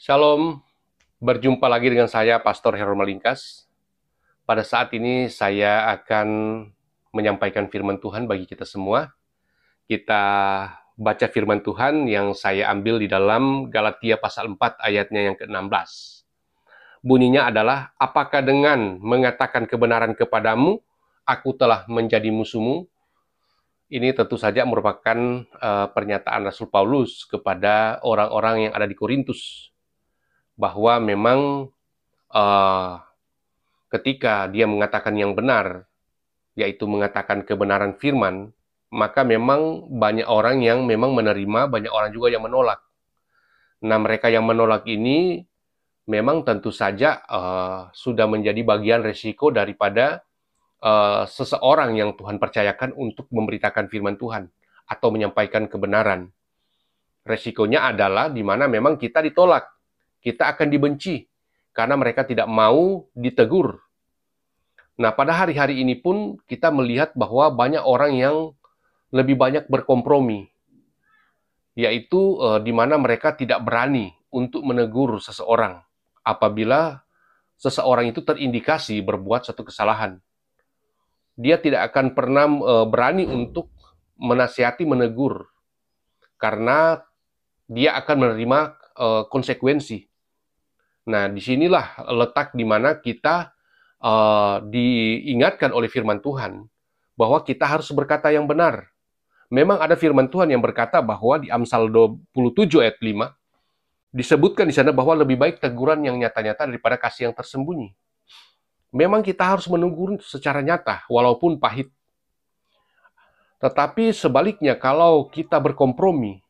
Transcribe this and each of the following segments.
Shalom, berjumpa lagi dengan saya, Pastor Heron Malingkas. Pada saat ini saya akan menyampaikan firman Tuhan bagi kita semua. Kita baca firman Tuhan yang saya ambil di dalam Galatia pasal 4 ayatnya yang ke-16. Bunyinya adalah, apakah dengan mengatakan kebenaran kepadamu, aku telah menjadi musuhmu? Ini tentu saja merupakan pernyataan Rasul Paulus kepada orang-orang yang ada di Korintus, bahwa memang ketika dia mengatakan yang benar, yaitu mengatakan kebenaran firman, maka memang banyak orang yang memang menerima, banyak orang juga yang menolak. Nah, mereka yang menolak ini memang tentu saja sudah menjadi bagian resiko daripada seseorang yang Tuhan percayakan untuk memberitakan firman Tuhan atau menyampaikan kebenaran. Resikonya adalah di mana memang kita ditolak, kita akan dibenci, karena mereka tidak mau ditegur. Nah, pada hari-hari ini pun kita melihat bahwa banyak orang yang lebih banyak berkompromi, yaitu di mana mereka tidak berani untuk menegur seseorang apabila seseorang itu terindikasi berbuat satu kesalahan. Dia tidak akan pernah berani untuk menasihati, menegur, karena dia akan menerima konsekuensi. Nah, disinilah letak di mana kita diingatkan oleh firman Tuhan bahwa kita harus berkata yang benar. Memang ada firman Tuhan yang berkata bahwa di Amsal 27 ayat 5 disebutkan di sana bahwa lebih baik teguran yang nyata-nyata daripada kasih yang tersembunyi. Memang kita harus menegur secara nyata walaupun pahit. Tetapi sebaliknya kalau kita berkompromi,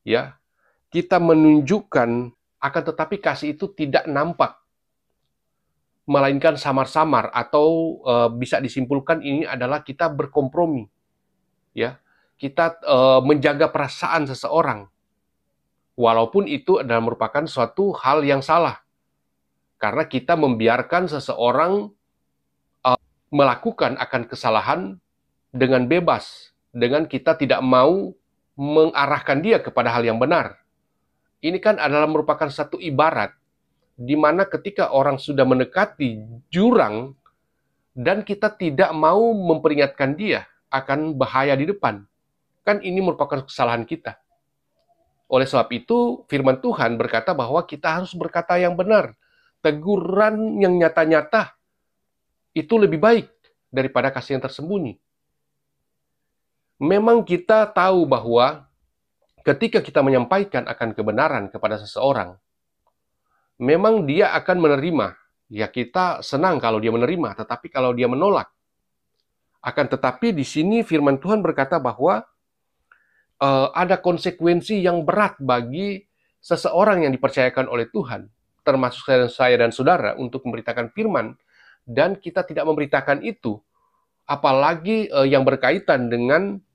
ya, kita menunjukkan akan tetapi kasih itu tidak nampak, melainkan samar-samar, atau bisa disimpulkan ini adalah kita berkompromi, ya, kita menjaga perasaan seseorang, walaupun itu adalah merupakan suatu hal yang salah, karena kita membiarkan seseorang melakukan akan kesalahan dengan bebas, dengan kita tidak mau mengarahkan dia kepada hal yang benar. Ini kan adalah merupakan satu ibarat di mana ketika orang sudah mendekati jurang dan kita tidak mau memperingatkan dia akan bahaya di depan. Kan ini merupakan kesalahan kita. Oleh sebab itu, firman Tuhan berkata bahwa kita harus berkata yang benar. Teguran yang nyata-nyata itu lebih baik daripada kasih yang tersembunyi. Memang kita tahu bahwa ketika kita menyampaikan akan kebenaran kepada seseorang, memang dia akan menerima. Ya, kita senang kalau dia menerima, tetapi kalau dia menolak. Akan tetapi di sini firman Tuhan berkata bahwa ada konsekuensi yang berat bagi seseorang yang dipercayakan oleh Tuhan, termasuk saya dan saudara, untuk memberitakan firman, dan kita tidak memberitakan itu, apalagi yang berkaitan dengan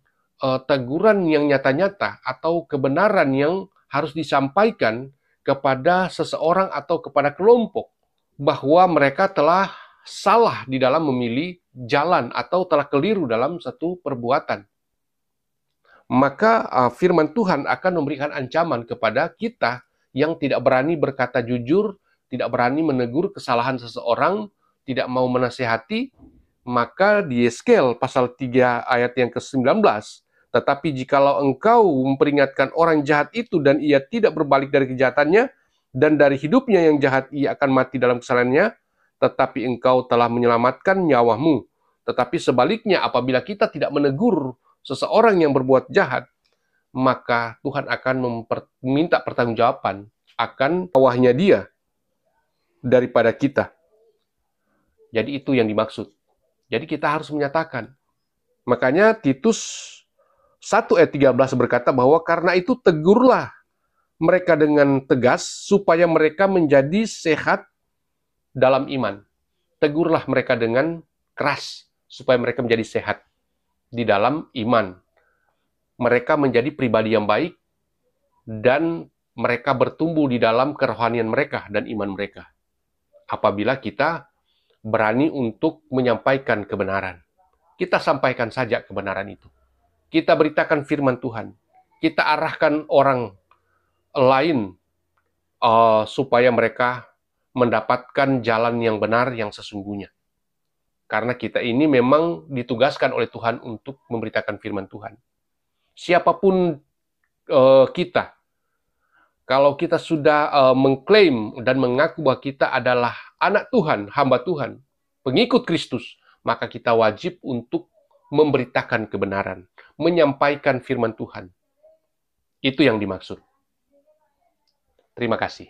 teguran yang nyata-nyata atau kebenaran yang harus disampaikan kepada seseorang atau kepada kelompok, bahwa mereka telah salah di dalam memilih jalan atau telah keliru dalam satu perbuatan. Maka firman Tuhan akan memberikan ancaman kepada kita yang tidak berani berkata jujur, tidak berani menegur kesalahan seseorang, tidak mau menasihati. Maka di Yeskel pasal 3 ayat yang ke-19, tetapi jikalau engkau memperingatkan orang jahat itu dan ia tidak berbalik dari kejahatannya, dan dari hidupnya yang jahat ia akan mati dalam kesalahannya, tetapi engkau telah menyelamatkan nyawamu. Tetapi sebaliknya, apabila kita tidak menegur seseorang yang berbuat jahat, maka Tuhan akan meminta pertanggungjawaban akan nyawanya dia daripada kita. Jadi itu yang dimaksud. Jadi kita harus menyatakan. Makanya Titus 1 ayat 13 berkata bahwa karena itu tegurlah mereka dengan tegas supaya mereka menjadi sehat dalam iman. Tegurlah mereka dengan keras supaya mereka menjadi sehat di dalam iman. Mereka menjadi pribadi yang baik dan mereka bertumbuh di dalam kerohanian mereka dan iman mereka. Apabila kita berani untuk menyampaikan kebenaran, kita sampaikan saja kebenaran itu. Kita beritakan firman Tuhan. Kita arahkan orang lain supaya mereka mendapatkan jalan yang benar yang sesungguhnya. Karena kita ini memang ditugaskan oleh Tuhan untuk memberitakan firman Tuhan. Siapapun kita, kalau kita sudah mengklaim dan mengaku bahwa kita adalah anak Tuhan, hamba Tuhan, pengikut Kristus, maka kita wajib untuk memberitakan kebenaran, menyampaikan firman Tuhan. Itu yang dimaksud. Terima kasih.